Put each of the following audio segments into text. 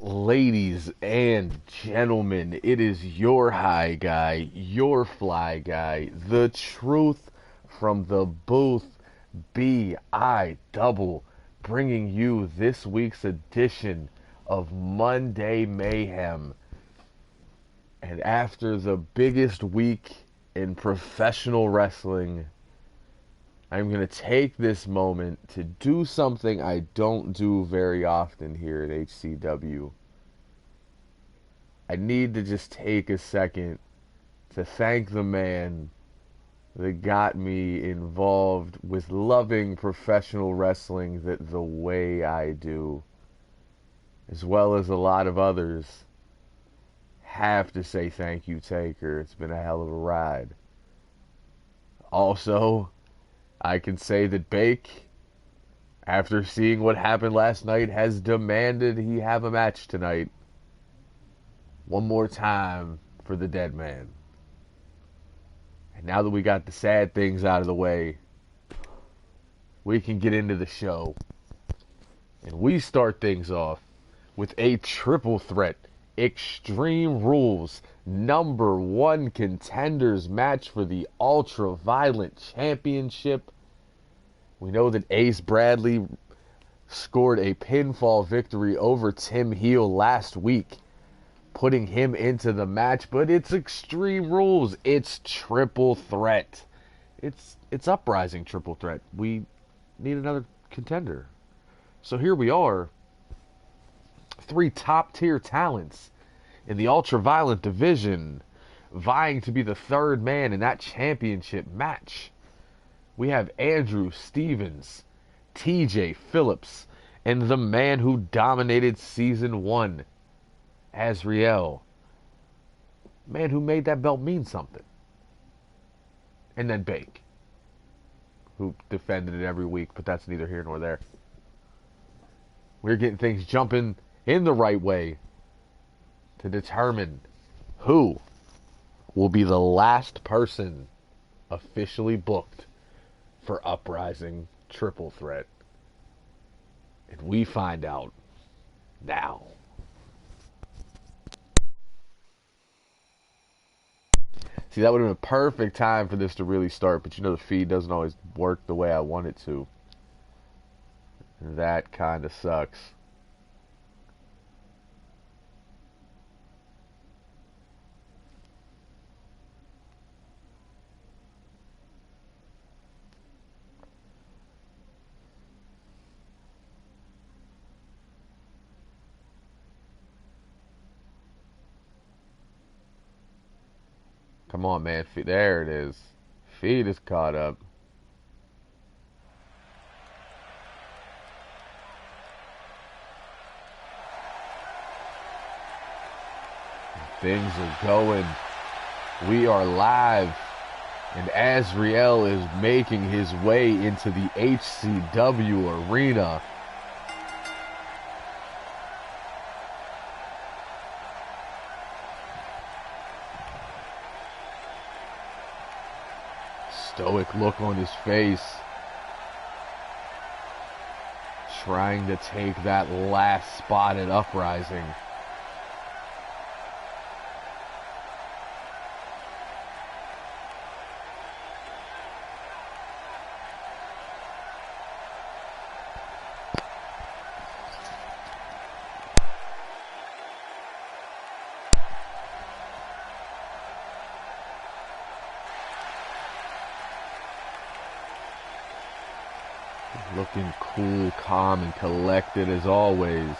Ladies and gentlemen, it is your high guy, your fly guy, the truth from the booth, B.I. Double, bringing you this week's edition of Monday Mayhem. And after the biggest week in professional wrestling, I'm going to take this moment to do something I don't do very often here at HCW. I need to just take a second to thank the man that got me involved with loving professional wrestling the way I do, as well as a lot of others. Have to say thank you, Taker. It's been a hell of a ride. Also, I can say that Bake, after seeing what happened last night, has demanded he have a match tonight. One more time for the dead man. And now that we got the sad things out of the way, we can get into the show. And we start things off with a triple threat Extreme Rules #1 contenders match for the Ultra Violent Championship. We know that Ace Bradley scored a pinfall victory over Tim Heel last week, putting him into the match, but it's Extreme Rules. It's triple threat. It's Uprising triple threat. We need another contender. So here we are. 3 top-tier talents in the ultra-violent division vying to be the third man in that championship match. We have Andrew Stevens, TJ Phillips, and the man who dominated Season 1, Azriel. Man who made that belt mean something. And then Bake, who defended it every week, but that's neither here nor there. We're getting things jumping in the right way to determine who will be the last person officially booked for Uprising Triple Threat. And we find out now. See, that would have been a perfect time for this to really start, but you know the feed doesn't always work the way I want it to. That kind of sucks. Come on, man. There it is. Feed is caught up. Things are going. We are live. And Azriel is making his way into the HCW arena. Stoic look on his face, trying to take that last spot at Uprising. Looking cool, calm, and collected as always.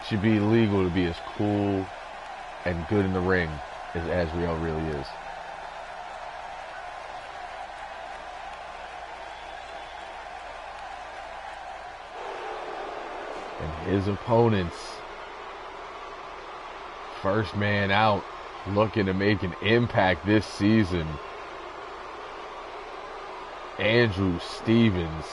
Should be illegal to be as cool and good in the ring as Azriel really is. And his opponents, first man out, looking to make an impact this season. Andrew Stevens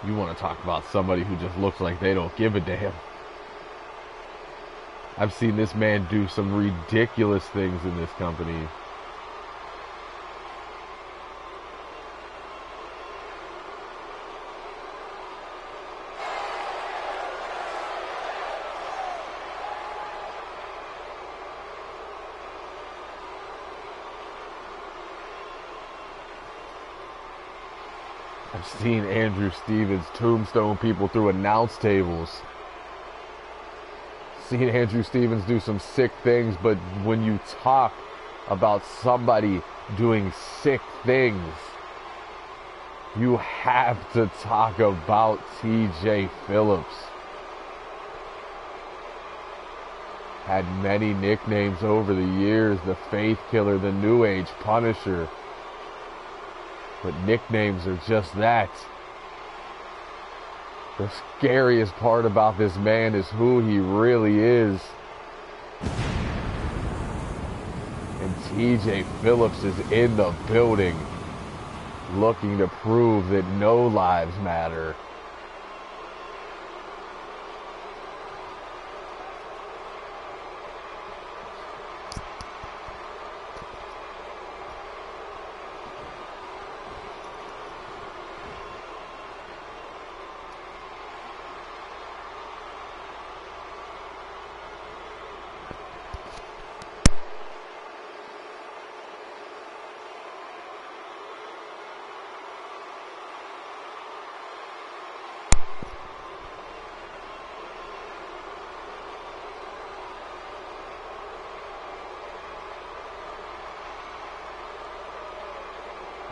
You want to talk about somebody who just looks like they don't give a damn. I've seen this man do some ridiculous things in this company. I've seen Andrew Stevens tombstone people through announce tables. Seen Andrew Stevens do some sick things, but when you talk about somebody doing sick things, you have to talk about TJ Phillips. Had many nicknames over the years, the Faith Killer, the New Age Punisher. But nicknames are just that. The scariest part about this man is who he really is. And TJ Phillips is in the building, looking to prove that no lives matter.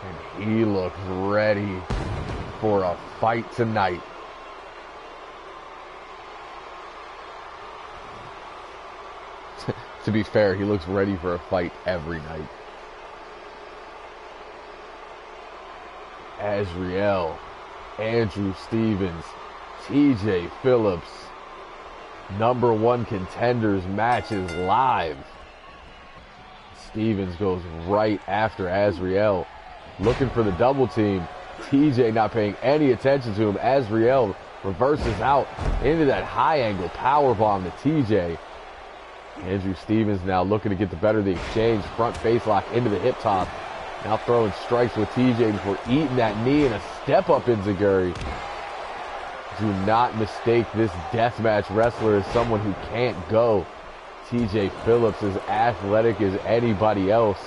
And he looks ready for a fight tonight. To be fair, he looks ready for a fight every night. Azriel, Andrew Stevens, TJ Phillips. #1 contenders match is live. Stevens goes right after Azriel, looking for the double team. TJ not paying any attention to him. Azriel reverses out into that high angle powerbomb to TJ. Andrew Stevens now looking to get the better of the exchange. Front face lock into the hip top. Now throwing strikes with TJ before eating that knee and a step up enziguri. Do not mistake this deathmatch wrestler as someone who can't go. TJ Phillips is athletic as anybody else.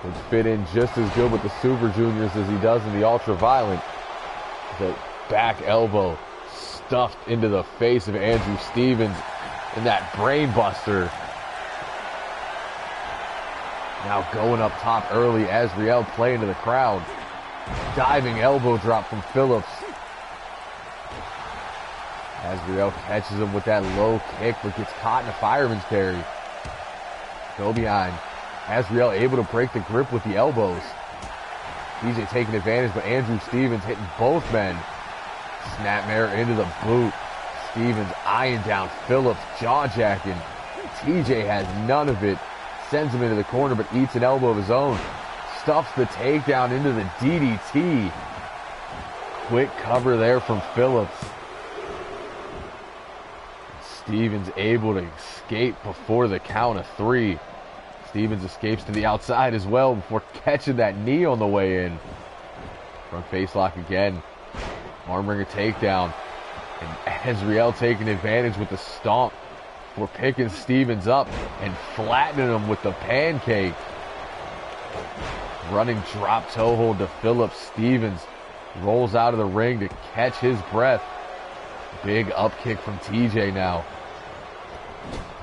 Would fit in just as good with the Super Juniors as he does in the Ultraviolet. The back elbow stuffed into the face of Andrew Stevens in that brain buster. Now going up top early, Azriel playing to the crowd. Diving elbow drop from Phillips. Azriel catches him with that low kick, but gets caught in a fireman's carry. Go behind. Azriel able to break the grip with the elbows. TJ taking advantage, but Andrew Stevens hitting both men. Snapmare into the boot. Stevens eyeing down Phillips, jaw-jacking. TJ has none of it. Sends him into the corner, but eats an elbow of his own. Stuffs the takedown into the DDT. Quick cover there from Phillips. Stevens able to escape before the count of 3. Stevens escapes to the outside as well before catching that knee on the way in. Front face lock again. Armringer takedown. And Azriel taking advantage with the stomp for picking Stevens up and flattening him with the pancake. Running drop toe hold to Phillips. Stevens rolls out of the ring to catch his breath. Big up kick from TJ now.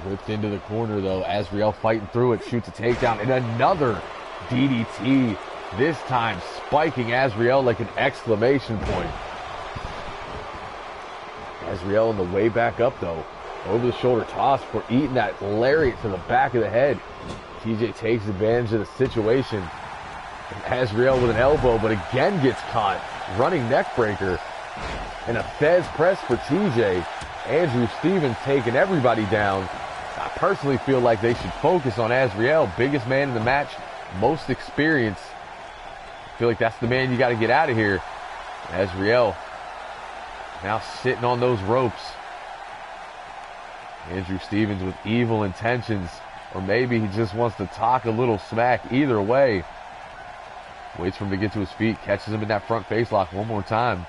Whipped into the corner though. Azriel fighting through it. Shoots a takedown and another DDT. This time spiking Azriel like an exclamation point. Azriel on the way back up though. Over the shoulder toss for eating that lariat to the back of the head. TJ takes advantage of the situation. And Azriel with an elbow, but again gets caught. Running neck breaker. And a Fez press for TJ. Andrew Stevens taking everybody down. I personally feel like they should focus on Azriel. Biggest man in the match. Most experience. I feel like that's the man you got to get out of here. Azriel now sitting on those ropes. Andrew Stevens with evil intentions, or maybe he just wants to talk a little smack. Either way, waits for him to get to his feet, catches him in that front face lock one more time.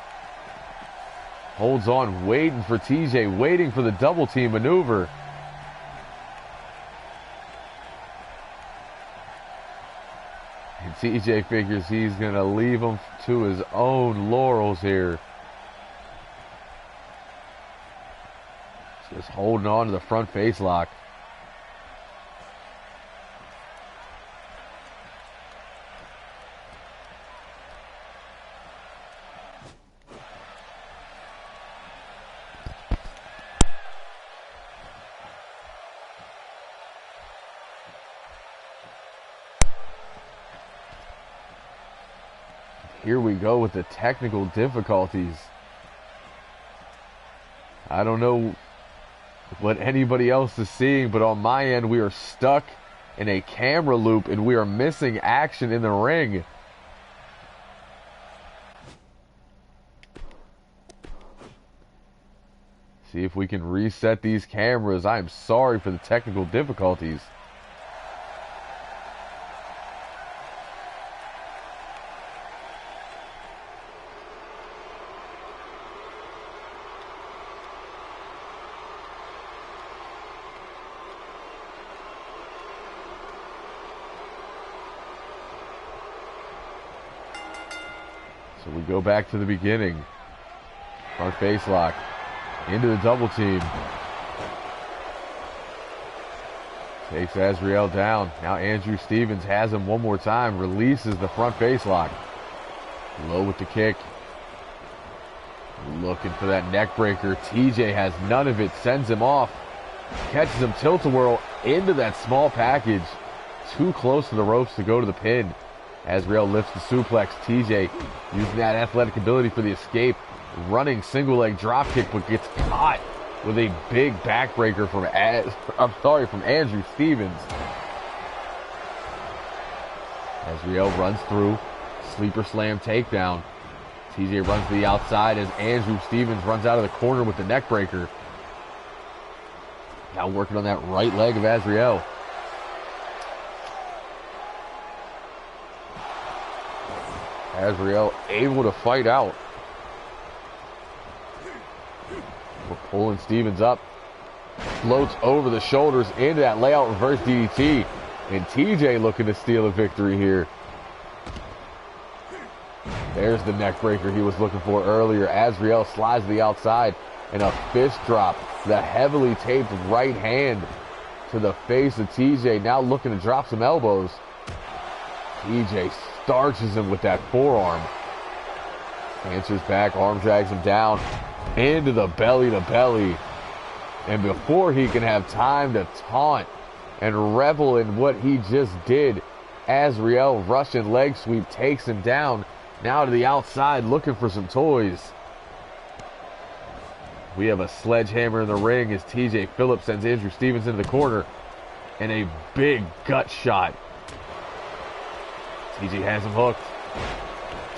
Holds on, waiting for TJ, waiting for the double team maneuver. And TJ figures he's going to leave him to his own laurels here. Just holding on to the front face lock. Here we go with the technical difficulties. I don't know what anybody else is seeing, but on my end, we are stuck in a camera loop and we are missing action in the ring. See if we can reset these cameras. I am sorry for the technical difficulties. So we go back to the beginning. Front face lock. Into the double team. Takes Azriel down. Now Andrew Stevens has him one more time. Releases the front face lock. Low with the kick. Looking for that neck breaker. TJ has none of it. Sends him off. Catches him tilt-a-whirl into that small package. Too close to the ropes to go to the pin. Azriel lifts the suplex. TJ using that athletic ability for the escape. Running single leg drop kick, but gets caught with a big backbreaker from Andrew Stevens. Azriel runs through. Sleeper slam takedown. TJ runs to the outside as Andrew Stevens runs out of the corner with the neck breaker. Now working on that right leg of Azriel. Azriel able to fight out. We're pulling Stevens up. Floats over the shoulders into that layout reverse DDT. And TJ looking to steal a victory here. There's the neck breaker he was looking for earlier. Azriel slides to the outside. And a fist drop. The heavily taped right hand to the face of TJ. Now looking to drop some elbows. TJ starches him with that forearm. Answers back, arm drags him down into the belly to belly. And before he can have time to taunt and revel in what he just did, Azriel Russian leg sweep takes him down. Now to the outside looking for some toys. We have a sledgehammer in the ring as TJ Phillips sends Andrew Stevens into the corner. And a big gut shot. TJ has him hooked.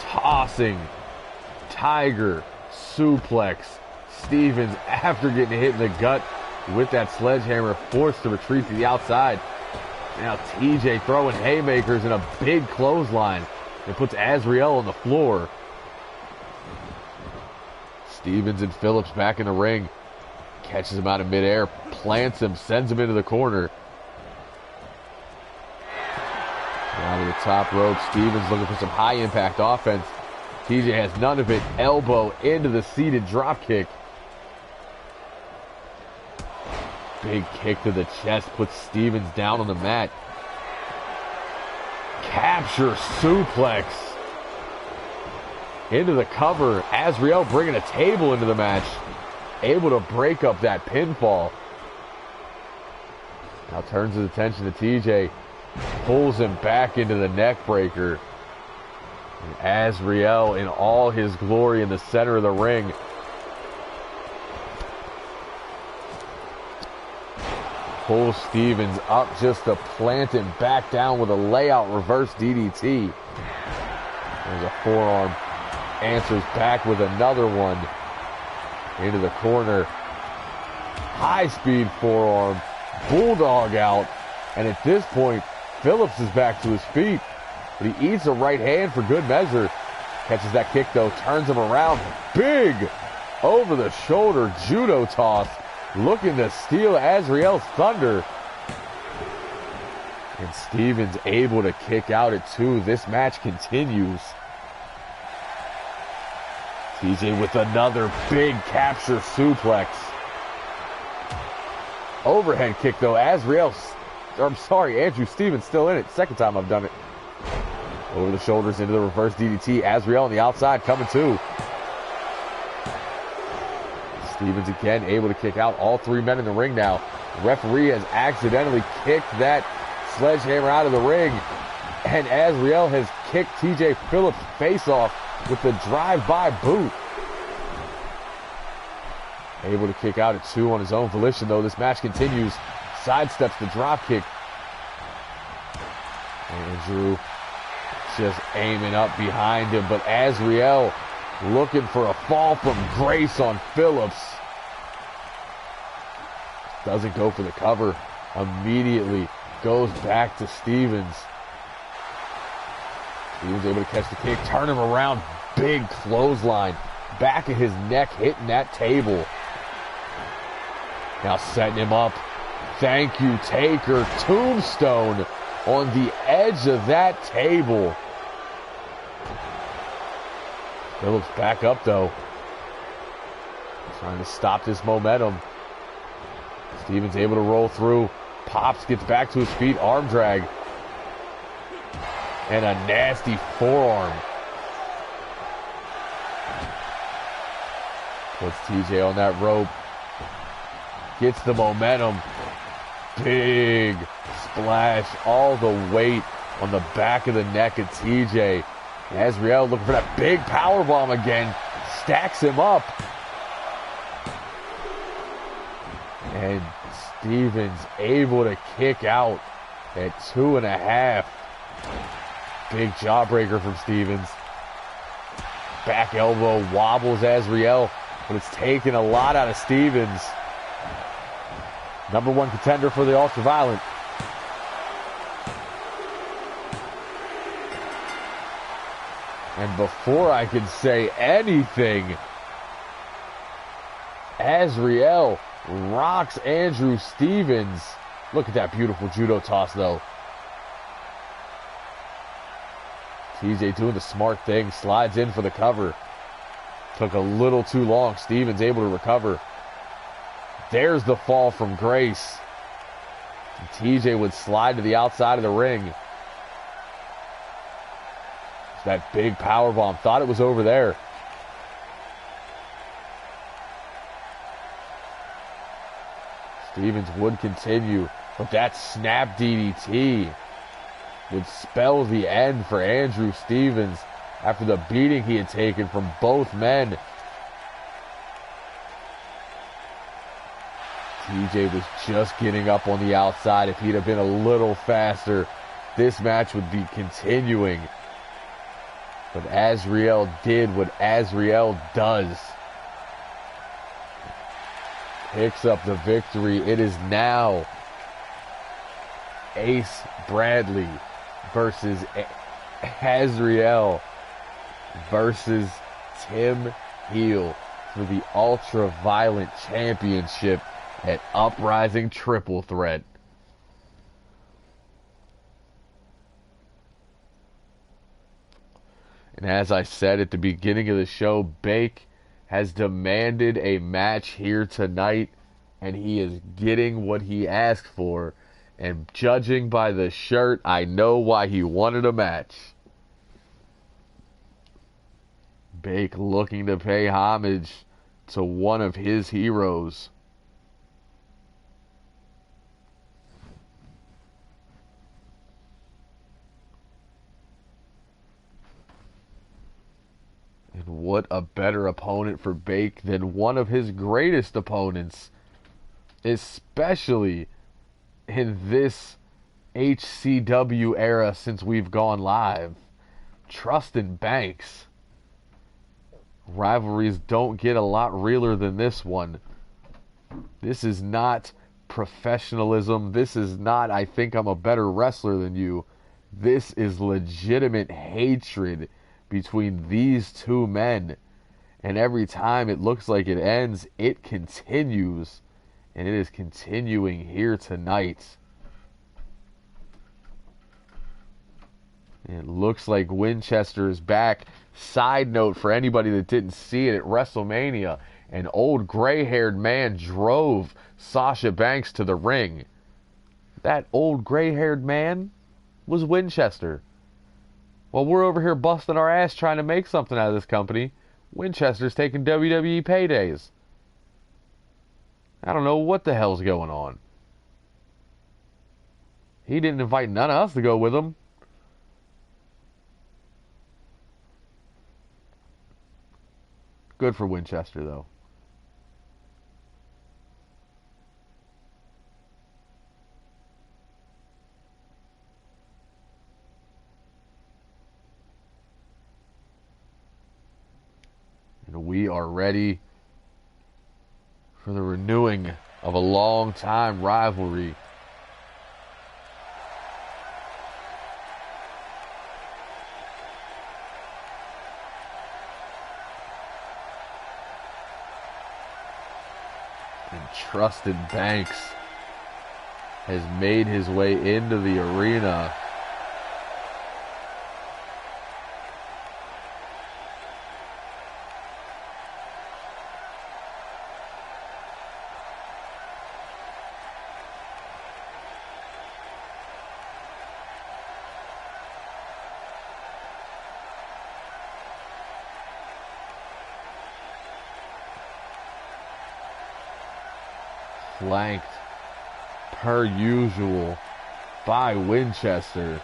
Tossing. Tiger. Suplex. Stevens, after getting hit in the gut with that sledgehammer, forced to retreat to the outside. Now TJ throwing haymakers in a big clothesline. It puts Azriel on the floor. Stevens and Phillips back in the ring. Catches him out of midair. Plants him. Sends him into the corner. Down to the top rope. Stevens looking for some high impact offense. TJ has none of it. Elbow into the seated drop kick. Big kick to the chest puts Stevens down on the mat. Capture suplex. Into the cover. Azriel bringing a table into the match. Able to break up that pinfall. Now turns his attention to TJ. Pulls him back into the neck breaker. And Azriel in all his glory in the center of the ring. Pulls Stevens up just to plant him back down with a layout reverse DDT. There's a forearm. answers back with another one into the corner. High-speed forearm, bulldog out, and at this point, Phillips is back to his feet, but he eats a right hand for good measure. Catches that kick, though, turns him around. Big over-the-shoulder judo toss, looking to steal Azrael's thunder. And Stevens able to kick out at 2. This match continues. TJ with another big capture suplex. Overhead kick, though. Andrew Stevens still in it. Second time I've done it. Over the shoulders into the reverse DDT. Azrael on the outside coming too. Stevens again able to kick out. All 3 men in the ring now. The referee has accidentally kicked that sledgehammer out of the ring. And Azrael has kicked TJ Phillips' face off with the drive-by boot. Able to kick out at 2 on his own volition, though. This match continues. Sidesteps the drop kick. Andrew just aiming up behind him, but Azrael looking for a fall from grace on Phillips. Doesn't go for the cover. Immediately goes back to Stevens. Stevens able to catch the kick, turn him around. Big clothesline. Back of his neck hitting that table. Now setting him up. Thank you, Taker. Tombstone on the edge of that table. Phillips back up, though. Trying to stop this momentum. Stevens able to roll through. Pops, gets back to his feet. Arm drag. And a nasty forearm. Puts TJ on that rope. Gets the momentum. Big splash. All the weight on the back of the neck of TJ. Azrael looking for that big powerbomb again. Stacks him up. And Stevens able to kick out at 2.5. Big jawbreaker from Stevens. Back elbow wobbles Azrael, but it's taking a lot out of Stevens. Number 1 contender for the Ultraviolent. And before I can say anything, Azrael rocks Andrew Stevens. Look at that beautiful judo toss, though. TJ doing the smart thing, slides in for the cover. Took a little too long. Stevens able to recover. There's the fall from grace. And TJ would slide to the outside of the ring. That big powerbomb. Thought it was over there. Stevens would continue, but that snap DDT would spell the end for Andrew Stevens after the beating he had taken from both men. TJ was just getting up on the outside. If he'd have been a little faster, this match would be continuing. But Azrael did what Azrael does. Picks up the victory. It is now Ace Bradley versus Azrael versus Tim Heel for the Ultra-Violent Championship at Uprising Triple Threat. And as I said at the beginning of the show, Bake has demanded a match here tonight, and he is getting what he asked for. And judging by the shirt, I know why he wanted a match. Bake looking to pay homage to one of his heroes. And what a better opponent for Bake than one of his greatest opponents, especially in this HCW era since we've gone live. Trustin Banks. Rivalries don't get a lot realer than this one. This is not professionalism. This is not, I think I'm a better wrestler than you. This is legitimate hatred between these two men. And every time it looks like it ends, it continues. And it is continuing here tonight. It looks like Winchester is back. Side note for anybody that didn't see it, at WrestleMania, an old gray-haired man drove Sasha Banks to the ring. That old gray-haired man was Winchester. While we're over here busting our ass trying to make something out of this company, Winchester's taking WWE paydays. I don't know what the hell's going on. He didn't invite none of us to go with him. Good for Winchester, though. And we are ready for the renewing of a long-time rivalry. And Trusted Banks has made his way into the arena. Flanked, per usual, by Winchester.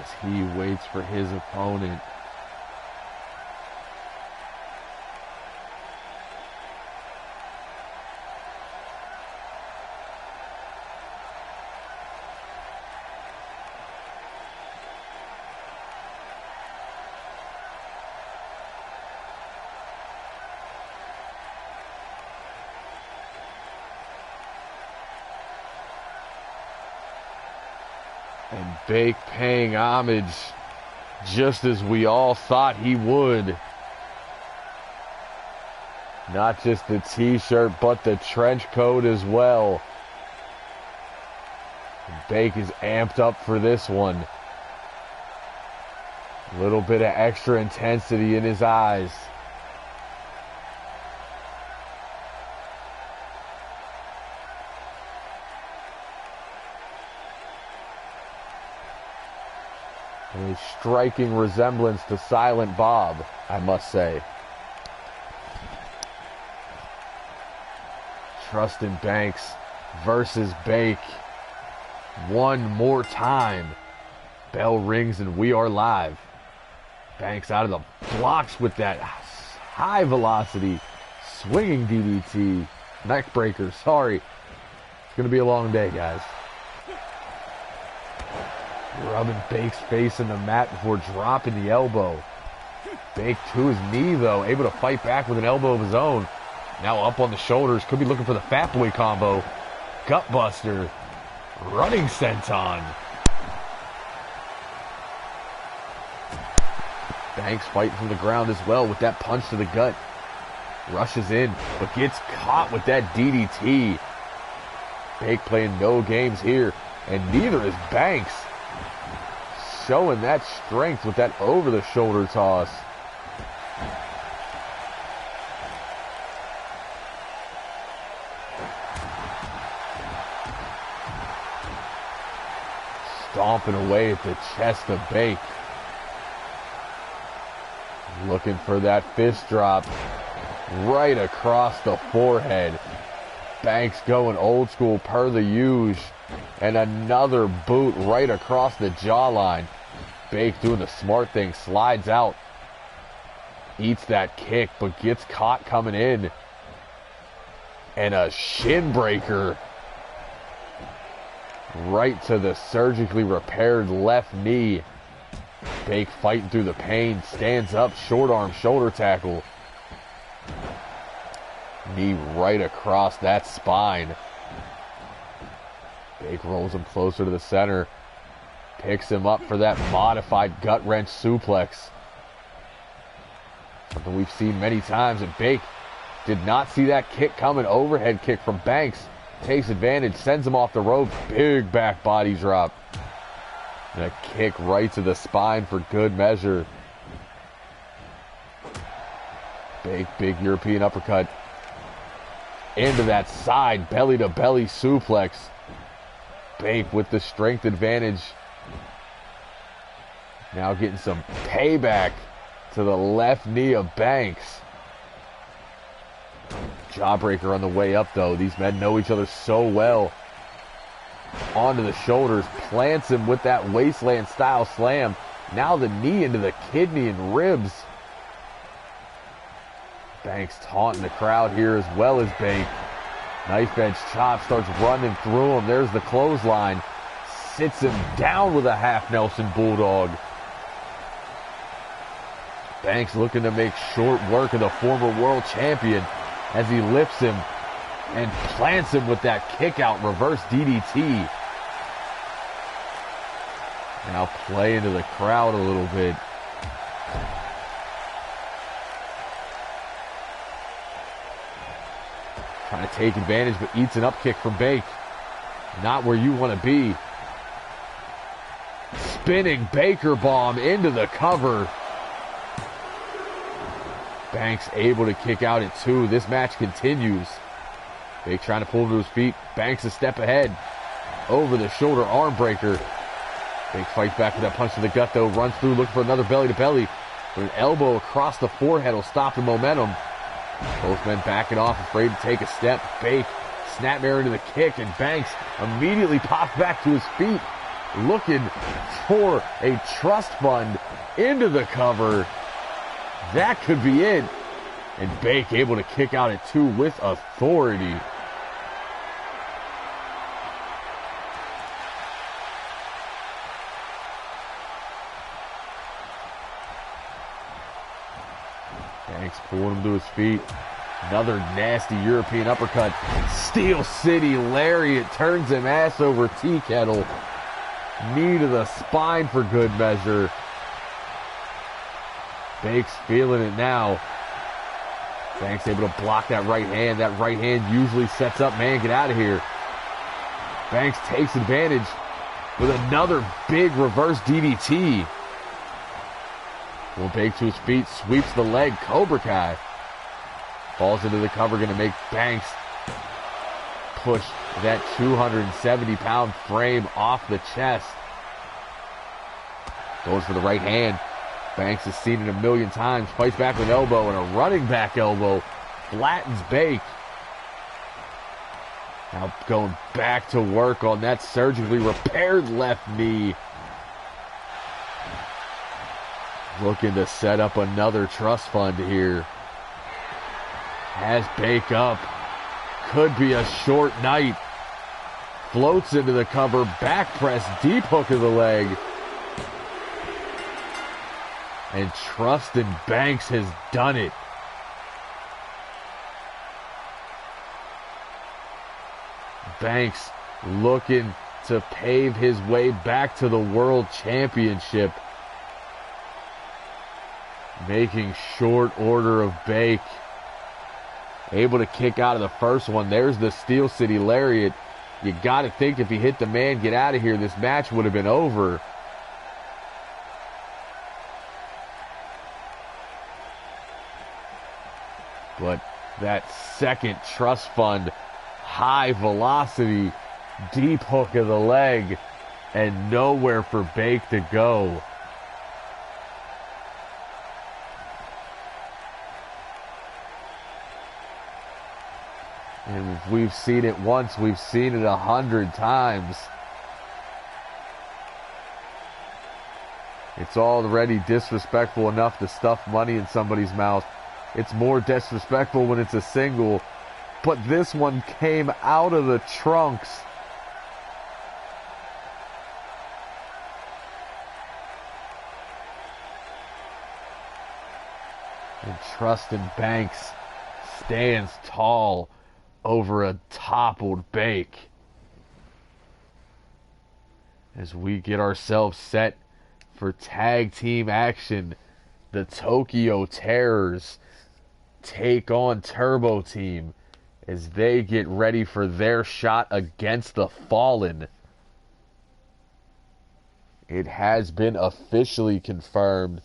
As he waits for his opponent. And Bake paying homage just as we all thought he would. Not just the t-shirt, but the trench coat as well. Bake is amped up for this one. A little bit of extra intensity in his eyes. A striking resemblance to Silent Bob, I must say. Trusted Banks versus Bake. One more time. Bell rings and we are live. Banks out of the blocks with that high velocity swinging DDT. Neck breaker, sorry. It's going to be a long day, guys. Rubbing Bake's face in the mat before dropping the elbow. Bake to his knee, though. Able to fight back with an elbow of his own. Now up on the shoulders. Could be looking for the Fat Boy combo. Gutbuster. Running senton. Banks fighting from the ground as well with that punch to the gut. Rushes in, but gets caught with that DDT. Bake playing no games here, and neither is Banks. Showing that strength with that over-the-shoulder toss. stomping away at the chest of Bake. Looking for that fist drop right across the forehead. Banks going old school per the usual. And another boot right across the jawline. Bake doing the smart thing, slides out. Eats that kick, but gets caught coming in. And a shin breaker right to the surgically repaired left knee. Bake fighting through the pain, stands up, short arm shoulder tackle. Knee right across that spine. Bake rolls him closer to the center. Picks him up for that modified gut wrench suplex. Something we've seen many times. And Bake did not see that kick coming. Overhead kick from Banks. Takes advantage, sends him off the ropes. Big back body drop. And a kick right to the spine for good measure. Big European uppercut. Into that side belly to belly suplex. Bake with the strength advantage. Now getting some payback to the left knee of Banks. Jawbreaker on the way up though. These men know each other so well. Onto the shoulders. Plants him with that wasteland style slam. Now the knee into the kidney and ribs. Banks taunting the crowd here as well as Bake. Knife edge chop starts running through him. There's the clothesline. Sits him down with a half Nelson Bulldog. Banks looking to make short work of the former world champion as he lifts him and plants him with that kick out reverse DDT. Now play into the crowd a little bit. Trying to take advantage, but eats an up kick from Bake. Not where you want to be. Spinning Baker bomb into the cover. Banks able to kick out at 2. This match continues. Bake trying to pull him to his feet. Banks a step ahead. Over the shoulder arm breaker. Bake fights back with that punch to the gut though. Runs through looking for another belly to belly. But an elbow across the forehead will stop the momentum. Both men backing off, afraid to take a step. Bake, snapmare into the kick, and Banks immediately pops back to his feet, looking for a trust fund into the cover. That could be it. And Bake able to kick out at 2 with authority. Banks pulling him to his feet. Another nasty European uppercut. Steel City Lariat turns him ass over tea kettle. Knee to the spine for good measure. Bake's feeling it now. Banks able to block that right hand. That right hand usually sets up, man, get out of here. Banks takes advantage with another big reverse DDT. Will Bake to his feet, sweeps the leg, Cobra Kai. Falls into the cover, going to make Banks push that 270-pound frame off the chest. Goes for the right hand. Banks has seen it a million times. Fights back with an elbow and a running back elbow. Flattens Bake. Now going back to work on that surgically repaired left knee. Looking to set up another trust fund here. Has Bake up. Could be a short night. Floats into the cover. Back press. Deep hook of the leg. And Trustin Banks has done it. Banks looking to pave his way back to the World Championship. Making short order of Bake. Able to kick out of the first one. There's the Steel City Lariat. You got to think if he hit the man, get out of here, this match would have been over. But that second trust fund, high velocity, deep hook of the leg and nowhere for Bake to go. And if we've seen it once, we've seen it 100 times. It's already disrespectful enough to stuff money in somebody's mouth. It's more disrespectful when it's a single. But this one came out of the trunks. And Trustin Banks stands tall over a toppled Bake. As we get ourselves set for tag team action, the Tokyo Terrors take on Turbo Team as they get ready for their shot against the Fallen. It has been officially confirmed.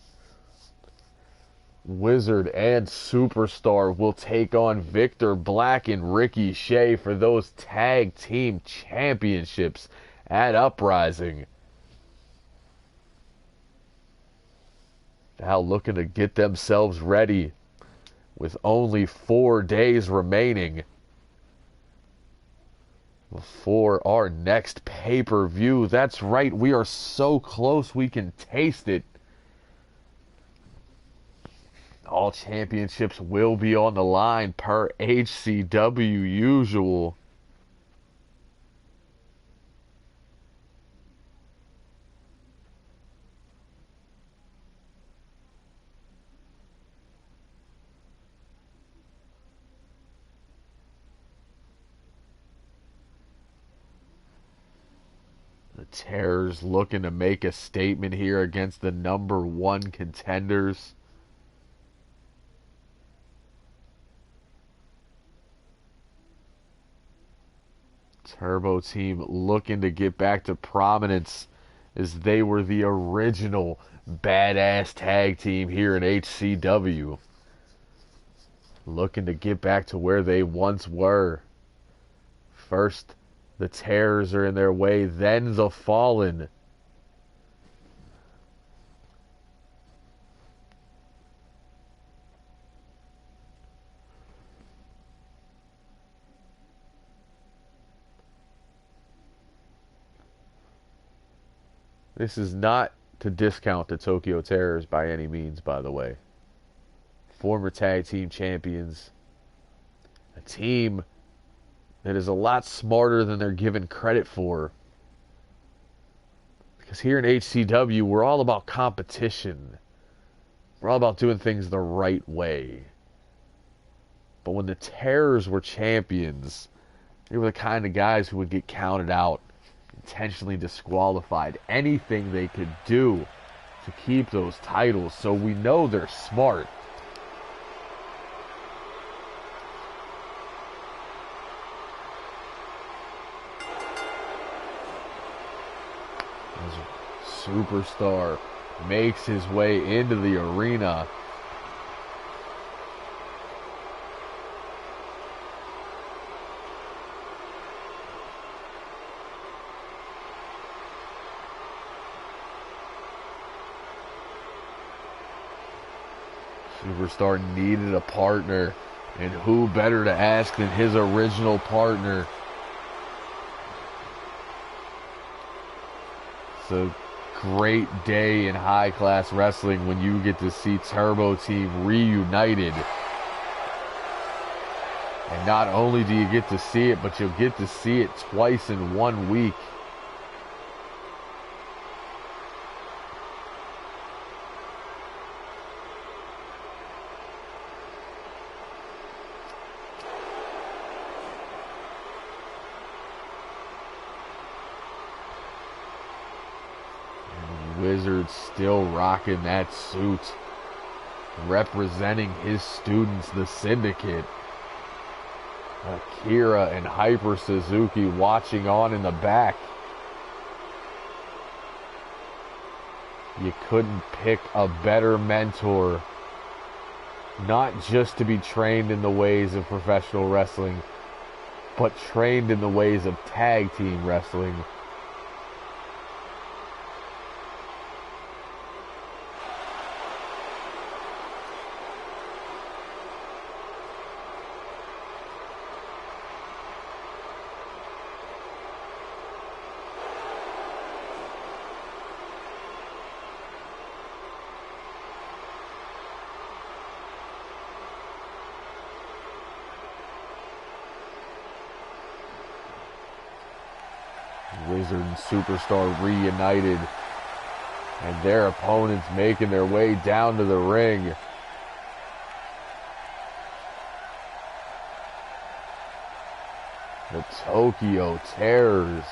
Wizard and Superstar will take on Victor Black and Ricky Shea for those tag team championships at Uprising. Now looking to get themselves ready with only 4 days remaining before our next pay-per-view. That's right, we are so close we can taste it. All championships will be on the line per HCW usual. The Terrors looking to make a statement here against the #1 contenders. Turbo Team looking to get back to prominence as they were the original badass tag team here in HCW. Looking to get back to where they once were. First, the Terrors are in their way, then the Fallen. This is not to discount the Tokyo Terrors by any means, by the way. Former tag team champions. A team that is a lot smarter than they're given credit for. Because here in HCW, we're all about competition. We're all about doing things the right way. But when the Terrors were champions, they were the kind of guys who would get counted out, intentionally disqualified, anything they could do to keep those titles. So we know they're smart. Superstar makes his way into the arena. Superstar needed a partner, and who better to ask than his original partner? It's a great day in high-class wrestling when you get to see Turbo Team reunited. And not only do you get to see it, but you'll get to see it twice in 1 week. Wizard still rocking that suit, representing his students, the Syndicate. Akira and Hyper Suzuki watching on in the back. You couldn't pick a better mentor, not just to be trained in the ways of professional wrestling, but trained in the ways of tag team wrestling. Wizard and Superstar reunited, and their opponents making their way down to the ring. The Tokyo Terrors.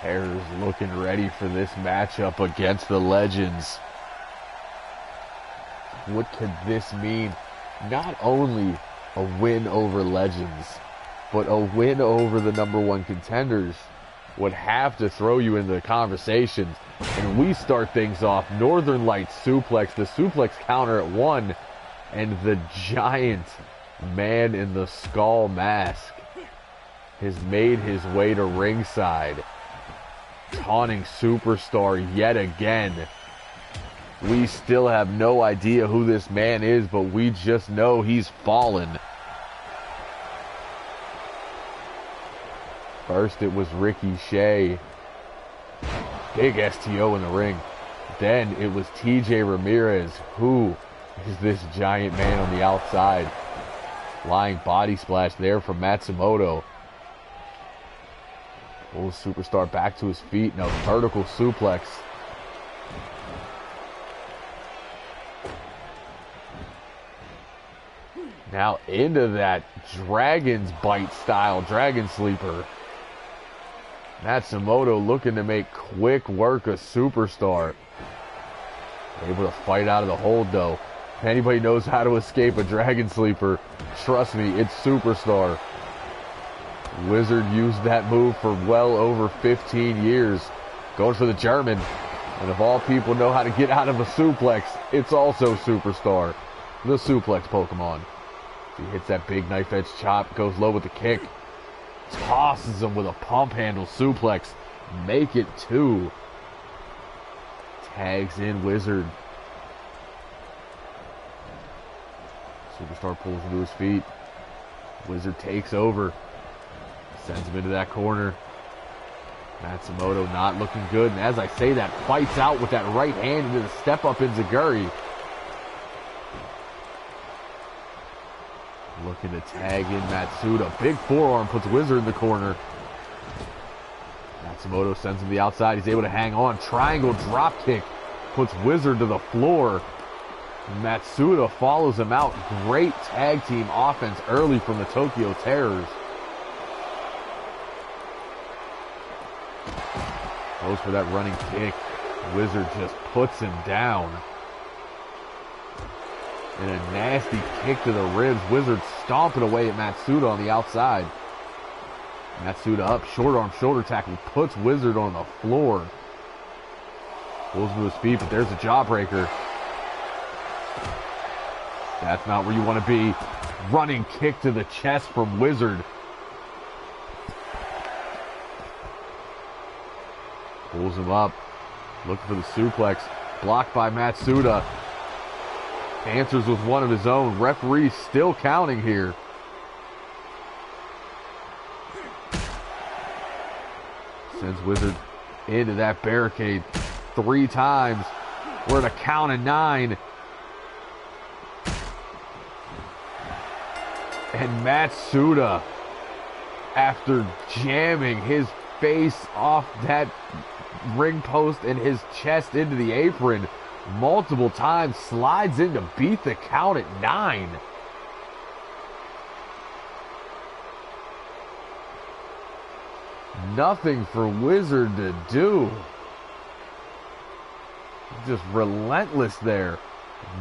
Terrors looking ready for this matchup against the Legends. What could this mean? Not only a win over Legends, but a win over the #1 contenders would have to throw you into the conversations. And we start things off. Northern Lights suplex, the suplex counter at 1, and the giant man in the skull mask has made his way to ringside, taunting Superstar yet again. We still have no idea who this man is, but we just know he's fallen. First it was Ricky Shea. Big STO in the ring. Then it was TJ Ramirez. Who is this giant man on the outside? Flying body splash there from Matsumoto. Pulls Superstar back to his feet. Now vertical suplex. Now into that Dragon's Bite style Dragon Sleeper. Matsumoto looking to make quick work of Superstar. Able to fight out of the hold though. If anybody knows how to escape a Dragon Sleeper, trust me, it's Superstar. Wizard used that move for well over 15 years. Going for the German. And of all people know how to get out of a suplex, it's also Superstar. The suplex Pokemon. He hits that big knife edge chop, goes low with the kick. Tosses him with a pump handle suplex. Make it 2. Tags in Wizard. Superstar pulls him to his feet. Wizard takes over. Sends him into that corner. Matsumoto not looking good. And as I say that, fights out with that right hand into the step up Enziguri. Looking to tag in Matsuda. Big forearm puts Wizard in the corner. Matsumoto sends him to the outside. He's able to hang on. Triangle drop kick puts Wizard to the floor. Matsuda follows him out. Great tag team offense early from the Tokyo Terrors. Goes for that running kick. Wizard just puts him down. And a nasty kick to the ribs. Wizard stomping away at Matsuda on the outside. Matsuda up, short arm shoulder tackle, puts Wizard on the floor. Pulls him to his feet, but there's a jawbreaker. That's not where you want to be. Running kick to the chest from Wizard. Pulls him up. Looking for the suplex. Blocked by Matsuda. Answers with one of his own. Referee still counting here. Sends Wizard into that barricade 3 times. We're at a count of 9. And Matsuda, after jamming his face off that ring post and his chest into the apron multiple times, slides in to beat the count at 9. Nothing for Wizard to do. Just relentless there.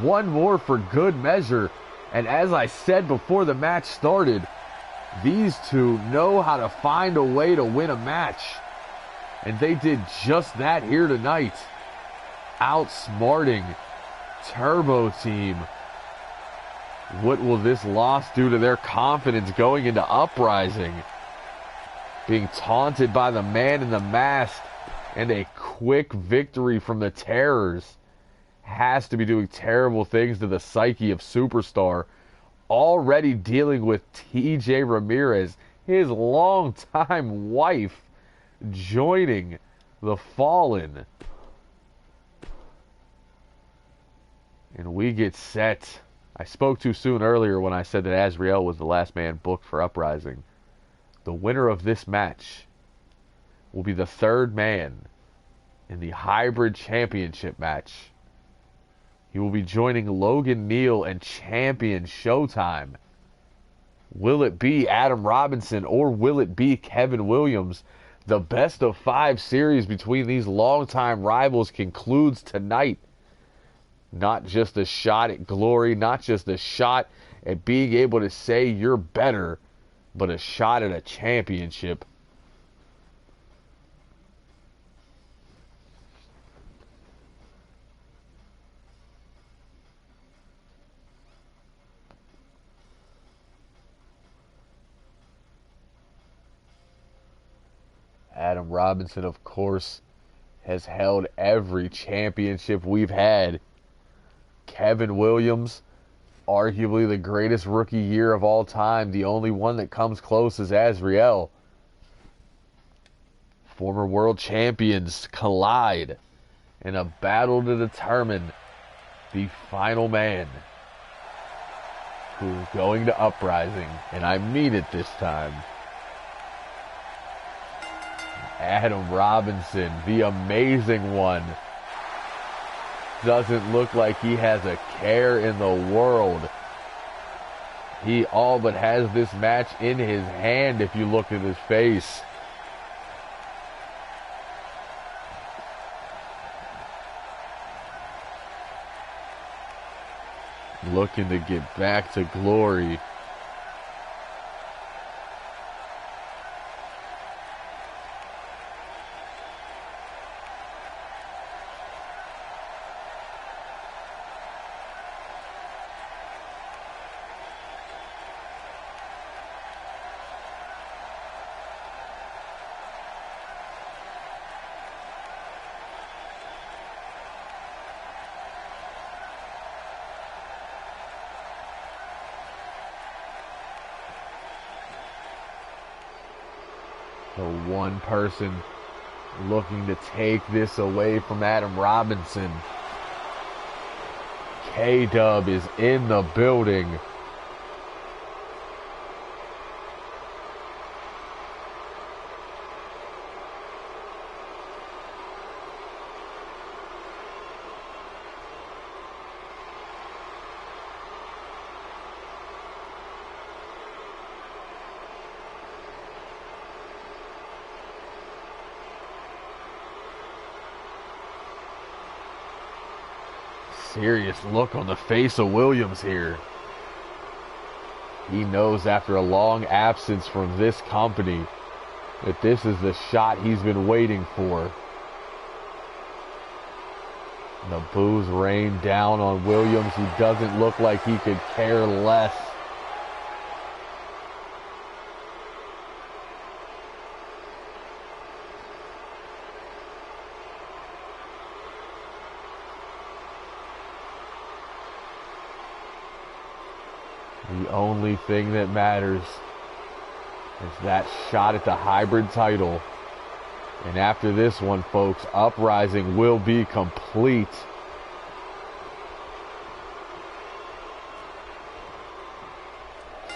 One more for good measure. And as I said before the match started, these two know how to find a way to win a match. And they did just that here tonight. Outsmarting Turbo Team. What will this loss do to their confidence going into Uprising? being taunted by the man in the mask, and a quick victory from the Terrors has to be doing terrible things to the psyche of Superstar. Already dealing with TJ Ramirez, his longtime wife, joining the Fallen. And we get set. I spoke too soon earlier when I said that Azrael was the last man booked for Uprising. The winner of this match will be the third man in the Hybrid Championship match. He will be joining Logan Neal and champion Showtime. Will it be Adam Robinson or will it be Kevin Williams? The best of 5 series between these longtime rivals concludes tonight. Not just a shot at glory, not just a shot at being able to say you're better, but a shot at a championship. Adam Robinson, of course, has held every championship we've had. Kevin Williams, arguably the greatest rookie year of all time. The only one that comes close is Azrael. Former world champions collide in a battle to determine the final man who's going to Uprising. And I mean it this time. Adam Robinson, the amazing one, doesn't look like he has a care in the world. He all but has this match in his hand if you look at his face. Looking to get back to glory. The one person looking to take this away from Adam Robinson. K-Dub is in the building. Serious look on the face of Williams here. He knows after a long absence from this company that this is the shot he's been waiting for. The boos rain down on Williams, who doesn't look like he could care less. The only thing that matters is that shot at the hybrid title. And after this one, folks, Uprising will be complete.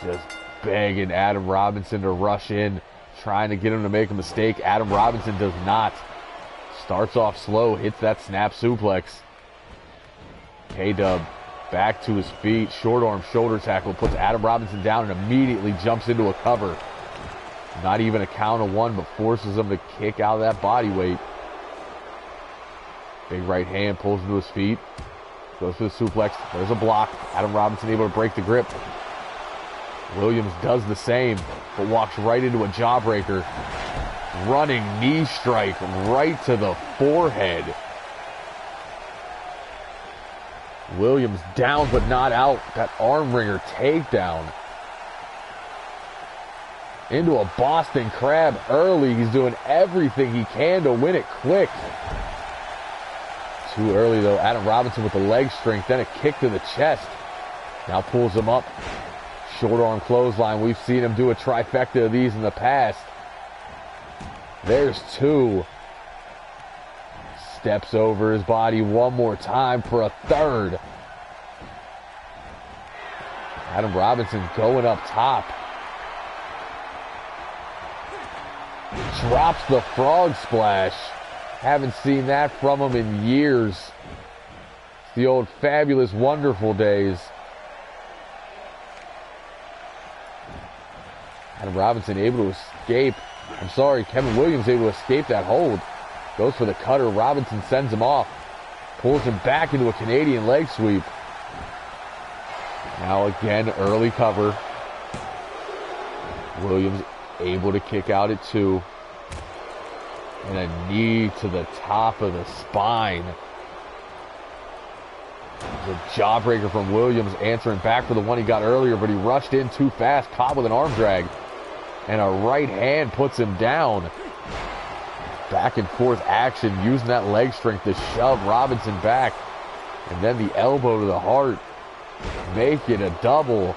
Just begging Adam Robinson to rush in, trying to get him to make a mistake. Adam Robinson does not. Starts off slow, hits that snap suplex. K-Dub back to his feet, short arm shoulder tackle, puts Adam Robinson down and immediately jumps into a cover. Not even a count of one, but forces him to kick out of that body weight. Big right hand, pulls him to his feet, goes for the suplex. There's a block. Adam Robinson able to break the grip. Williams does the same, but walks right into a jawbreaker. Running knee strike right to the forehead. Williams down but not out. That arm wringer takedown. into a Boston Crab early. He's doing everything he can to win it quick. Too early, though. Adam Robinson with the leg strength, then a kick to the chest. Now pulls him up. Short arm clothesline. We've seen him do a trifecta of these in the past. There's two. Steps over his body one more time for a third. Adam Robinson going up top. Drops the frog splash. Haven't seen that from him in years. It's the old fabulous, wonderful days. Adam Robinson able to escape. I'm sorry, Kevin Williams able to escape that hold. Goes for the cutter. Robinson sends him off. Pulls him back into a Canadian leg sweep. Now again, early cover. Williams able to kick out at 2. And a knee to the top of the spine. The jawbreaker from Williams, answering back for the one he got earlier, but he rushed in too fast, caught with an arm drag. And a right hand puts him down. Back and forth action, using that leg strength to shove Robinson back. And then the elbow to the heart. Make it a double.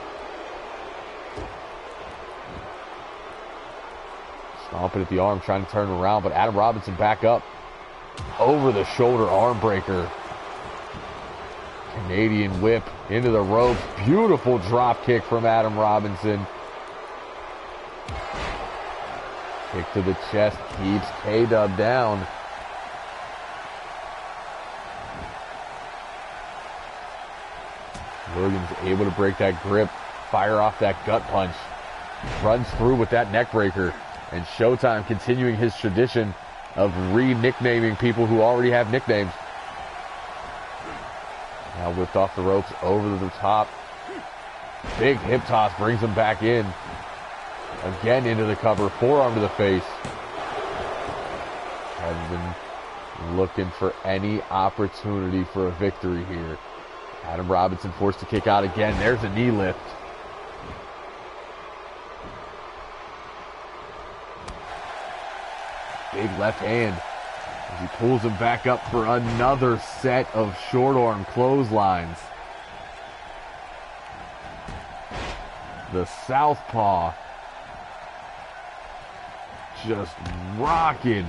Stomping at the arm, trying to turn around, but Adam Robinson back up. Over the shoulder arm breaker. Canadian whip into the ropes. Beautiful drop kick from Adam Robinson. Kick to the chest, keeps K-Dub down. Williams able to break that grip, fire off that gut punch. Runs through with that neck breaker. And Showtime continuing his tradition of re-nicknaming people who already have nicknames. Now whipped off the ropes, over the top. Big hip toss brings him back in. Again into the cover, forearm to the face. Kevin looking for any opportunity for a victory here. Adam Robinson forced to kick out again. There's a knee lift. Big left hand as he pulls him back up for another set of short arm clotheslines. The southpaw just rocking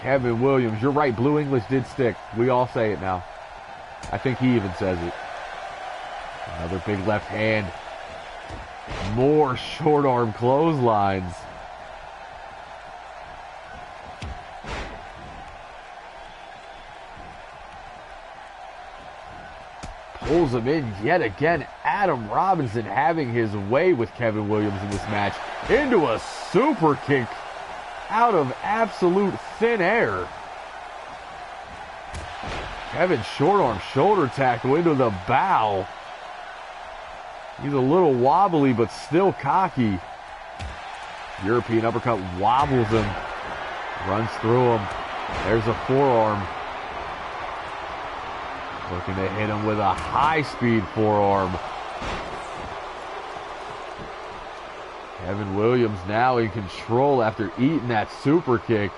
Kevin Williams. You're right, Blue English did stick. We all say it now. I think he even says it. Another big left hand. More short arm clotheslines. Pulls him in yet again. Adam Robinson having his way with Kevin Williams in this match. Into a super kick out of absolute thin air. Kevin short arm shoulder tackle into the bow. He's a little wobbly, but still cocky. European uppercut wobbles him. Runs through him. There's a forearm. Looking to hit him with a high-speed forearm. Kevin Williams now in control after eating that super kick.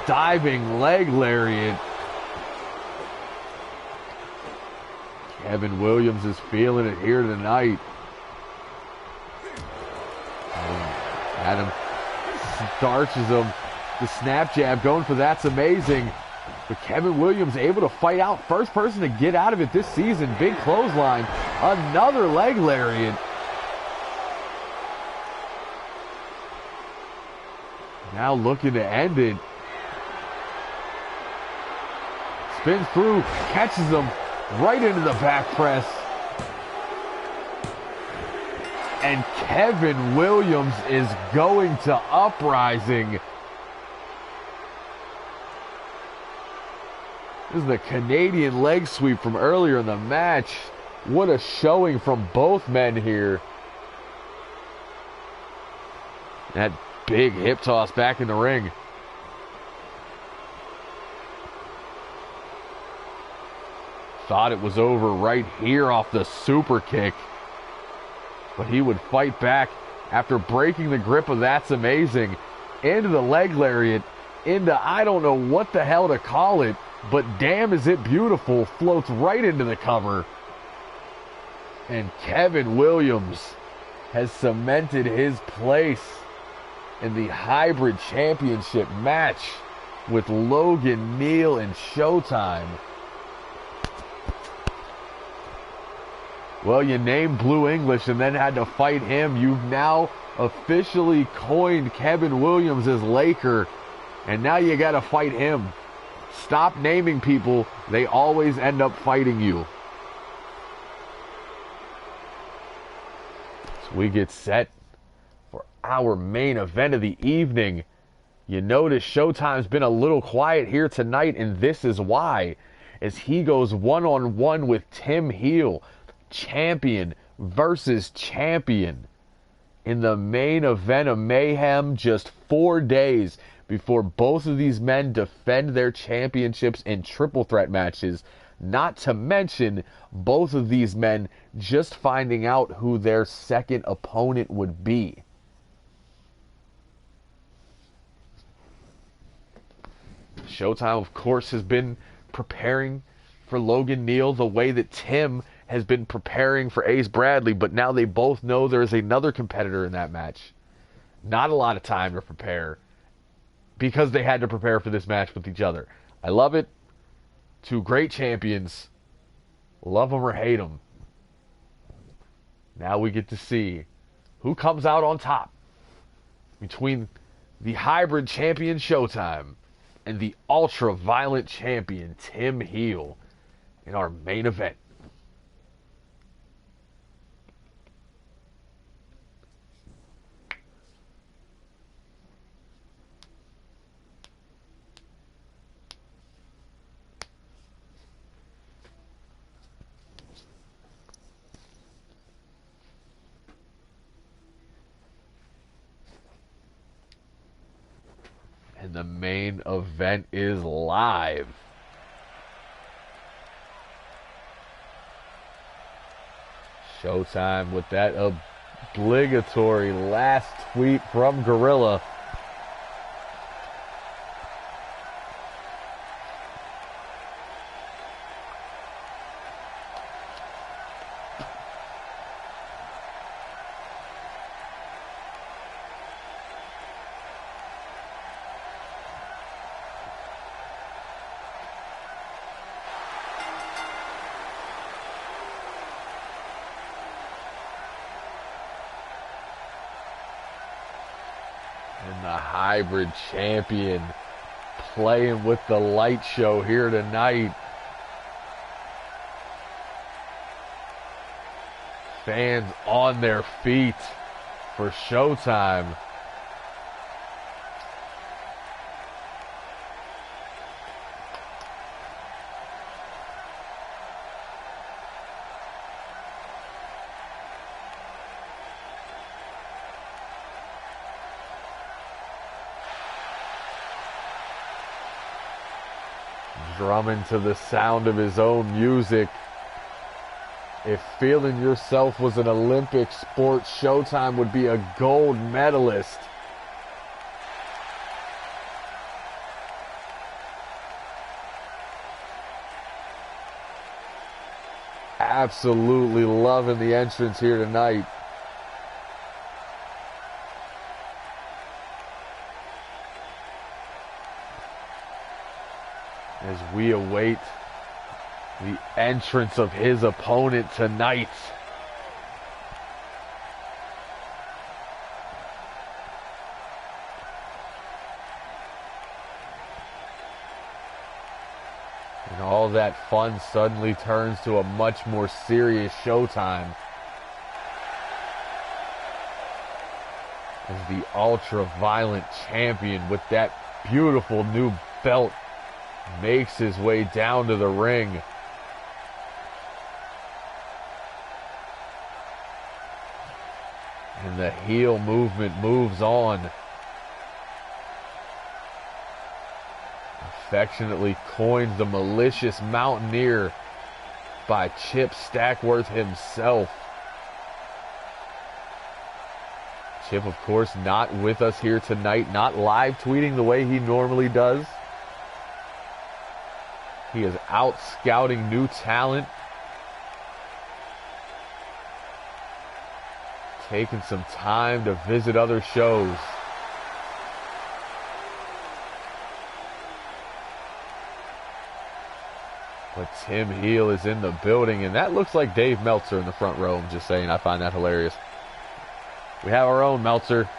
Diving leg lariat. Kevin Williams is feeling it here tonight. Adam starches him. The snap jab going for that's amazing. But Kevin Williams able to fight out. First person to get out of it this season. Big clothesline. Another leg lariat. Now looking to end it. Spins through. Catches him right into the back press. And Kevin Williams is going to Uprising. This is the Canadian leg sweep from earlier in the match. What a showing from both men here. That big hip toss back in the ring. Thought it was over right here off the super kick. But he would fight back. after breaking the grip of That's Amazing into the leg lariat, into I don't know what the hell to call it, but damn is it beautiful, floats right into the cover. And Kevin Williams has cemented his place in the hybrid championship match with Logan Neal and Showtime. Well, you named Blue English and then had to fight him. You've now officially coined Kevin Williams as Laker, and now you got to fight him. Stop naming people. They always end up fighting you. So we get set for our main event of the evening. You notice Showtime's been a little quiet here tonight, and this is why. As he goes one-on-one with Tim Heel, champion versus champion, in the main event of Mayhem, just 4 days before both of these men defend their championships in triple threat matches. Not to mention, both of these men just finding out who their second opponent would be. Showtime, of course, has been preparing for Logan Neal the way that Tim has been preparing for Ace Bradley, but now they both know there's another competitor in that match. Not a lot of time to prepare because they had to prepare for this match with each other. I love it. Two great champions. Love them or hate them. Now we get to see who comes out on top between the hybrid champion Showtime and the ultra-violent champion Tim Heel in our main event. And the main event is live. Showtime with that obligatory last tweet from Gorilla. And the hybrid champion playing with the light show here tonight. Fans on their feet for Showtime. Drumming to the sound of his own music. If feeling yourself was an Olympic sport, Showtime would be a gold medalist. Absolutely loving the entrance here tonight. As we await the entrance of his opponent tonight. And all that fun suddenly turns to a much more serious Showtime. As the ultra-violent champion with that beautiful new belt makes his way down to the ring. And the heel movement moves on. Affectionately coined the Malicious Mountaineer by Chip Stackworth himself. Chip, of course, not with us here tonight, not live tweeting the way he normally does. He is out scouting new talent, taking some time to visit other shows. But Tim Heel is in the building, and that looks like Dave Meltzer in the front row. I'm just saying, I find that hilarious. We have our own Meltzer.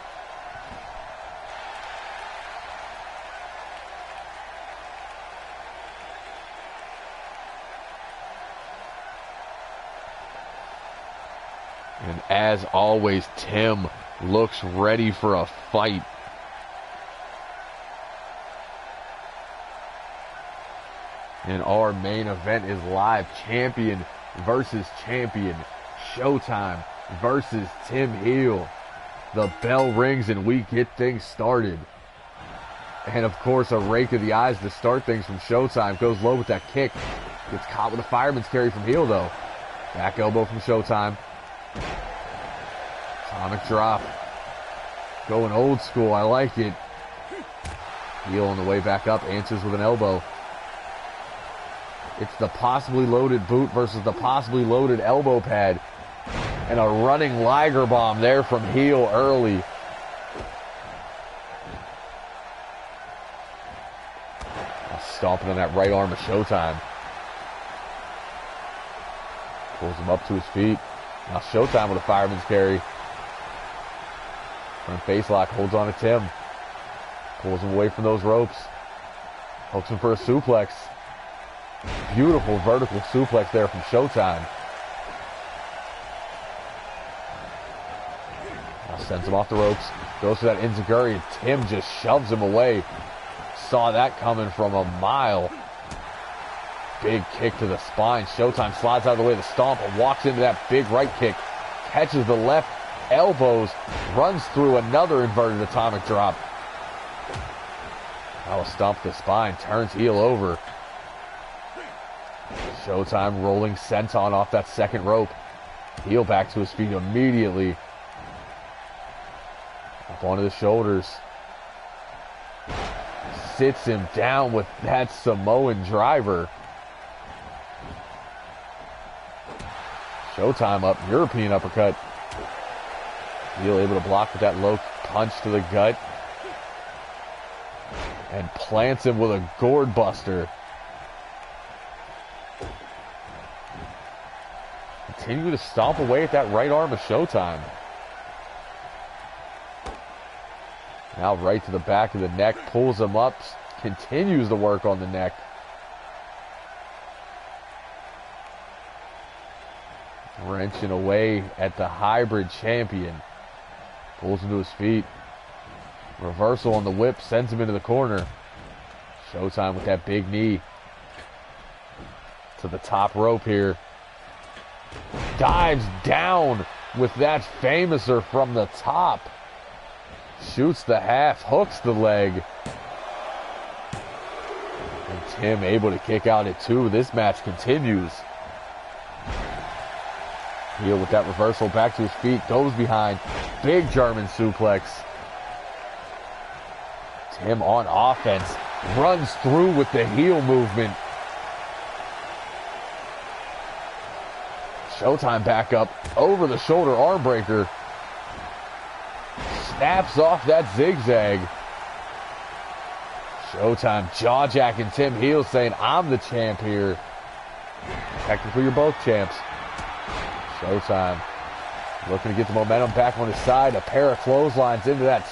And as always, Tim looks ready for a fight. And our main event is live. Champion versus champion. Showtime versus Tim Heel. The bell rings and we get things started. And of course, a rake of the eyes to start things from Showtime. Goes low with that kick. Gets caught with a fireman's carry from Heel though. Back elbow from Showtime. Atomic drop. Going old school. I like it. Heel on the way back up. Answers with an elbow. It's the possibly loaded boot versus the possibly loaded elbow pad. And a running Liger bomb there from Heel early. Stomping on that right arm of Showtime. Pulls him up to his feet. Now Showtime with a fireman's carry. Front face lock, holds on to Tim. Pulls him away from those ropes. Hooks him for a suplex. Beautiful vertical suplex there from Showtime. Now sends him off the ropes. Goes for that enziguri and Tim just shoves him away. Saw that coming from a mile. Big kick to the spine. Showtime slides out of the way of the stomp and walks into that big right kick. Catches the left elbows. Runs through another inverted atomic drop. Now a stomp to the spine. Turns Heel over. Showtime rolling senton off that second rope. Heel back to his feet immediately. Up onto the shoulders. Sits him down with that Samoan driver. Showtime up, European uppercut. Heel able to block with that low punch to the gut. And plants him with a gourd buster. Continue to stomp away at that right arm of Showtime. Now right to the back of the neck, pulls him up, continues to work on the neck. Wrenching away at the hybrid champion. Pulls him to his feet. Reversal on the whip, sends him into the corner. Showtime with that big knee. To the top rope here. Dives down with that famouser from the top. Shoots the half, hooks the leg. And Tim able to kick out at 2. This match continues. Heel with that reversal, back to his feet, goes behind. Big German suplex. Tim on offense, runs through with the heel movement. Showtime back up, over the shoulder arm breaker. Snaps off that zigzag. Showtime jaw-jacking Tim Heel, saying, I'm the champ here. Technically, you're both champs. Showtime looking to get the momentum back on his side. A pair of clotheslines into that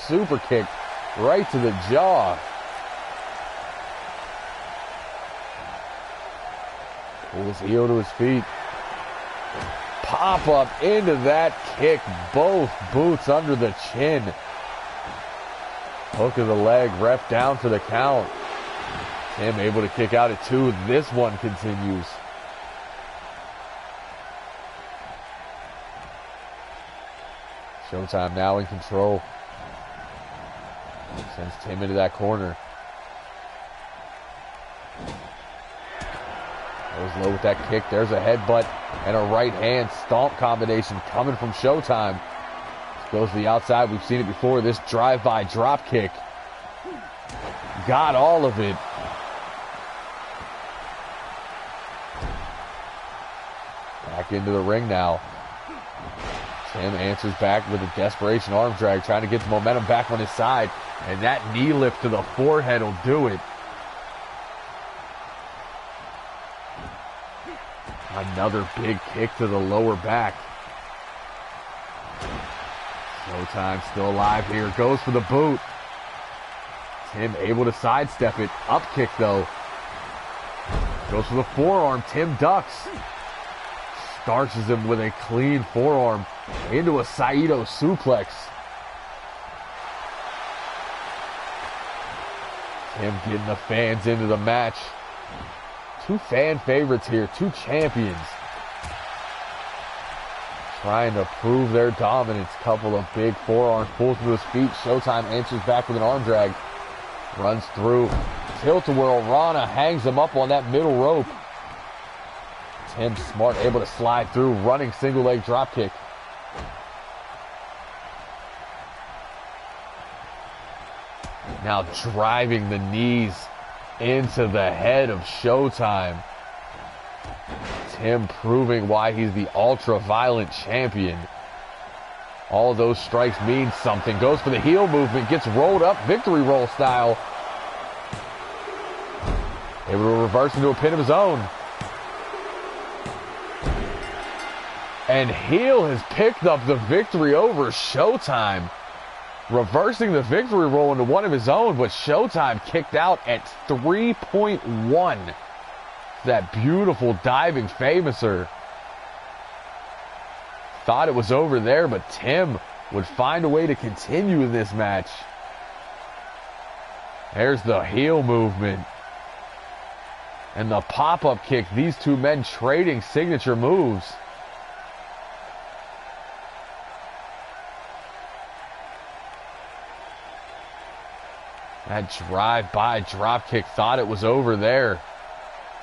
super kick right to the jaw. Pulls Heel to his feet. Pop up into that kick. Both boots under the chin. Hook of the leg. Ref down for the count. Tim able to kick out at 2. This one continues. Showtime now in control. Sends Tim into that corner. Goes low with that kick. There's a headbutt and a right hand stomp combination coming from Showtime. Goes to the outside. We've seen it before. This drive-by drop kick. Got all of it. Back into the ring now. Tim answers back with a desperation arm drag, trying to get the momentum back on his side. And that knee lift to the forehead will do it. Another big kick to the lower back. Showtime still alive here. Goes for the boot. Tim able to sidestep it. Up kick though. Goes for the forearm. Tim ducks. Starches him with a clean forearm into a Saito suplex. Tim getting the fans into the match. Two fan favorites here, two champions. Trying to prove their dominance. Couple of big forearms, pulls to his feet. Showtime answers back with an arm drag. Runs through. Tilt-a-whirl. Rana hangs him up on that middle rope. Tim Smart able to slide through. Running single leg drop kick. Now driving the knees into the head of Showtime. Tim proving why he's the ultra-violent champion. All those strikes mean something. Goes for the heel movement. Gets rolled up victory roll style. Able to reverse into a pin of his own. And heel has picked up the victory over Showtime. Reversing the victory roll into one of his own, but Showtime kicked out at 3.1. That beautiful diving famouser. Thought it was over there, but Tim would find a way to continue in this match. There's the heel movement. And the pop-up kick. These two men trading signature moves. That drive-by drop kick, thought it was over there.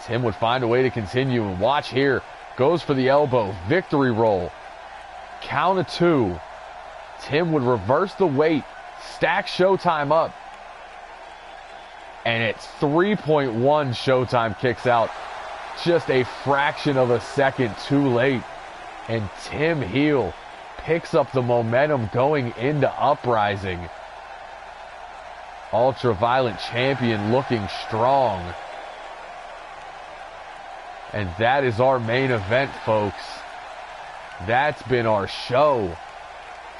Tim would find a way to continue. And watch here. Goes for the elbow. Victory roll. Count of two. Tim would reverse the weight. Stack Showtime up. And at 3.1, Showtime kicks out. Just a fraction of a second too late. And Tim heel picks up the momentum going into Uprising. Ultra-violent champion looking strong. And that is our main event, folks. That's been our show.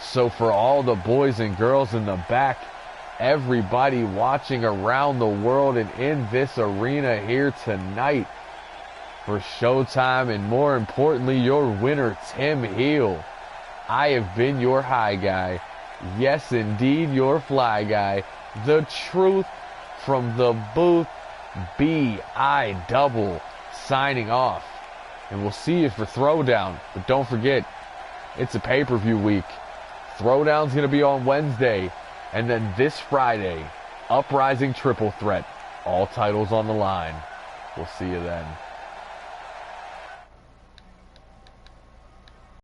So for all the boys and girls in the back, everybody watching around the world and in this arena here tonight, for Showtime and more importantly, your winner, Tim Heel, I have been your high guy. Yes, indeed, your fly guy. The truth from the booth, B.I. signing off. And we'll see you for Throwdown. But don't forget, it's a pay-per-view week. Throwdown's going to be on Wednesday. And then this Friday, Uprising Triple Threat. All titles on the line. We'll see you then.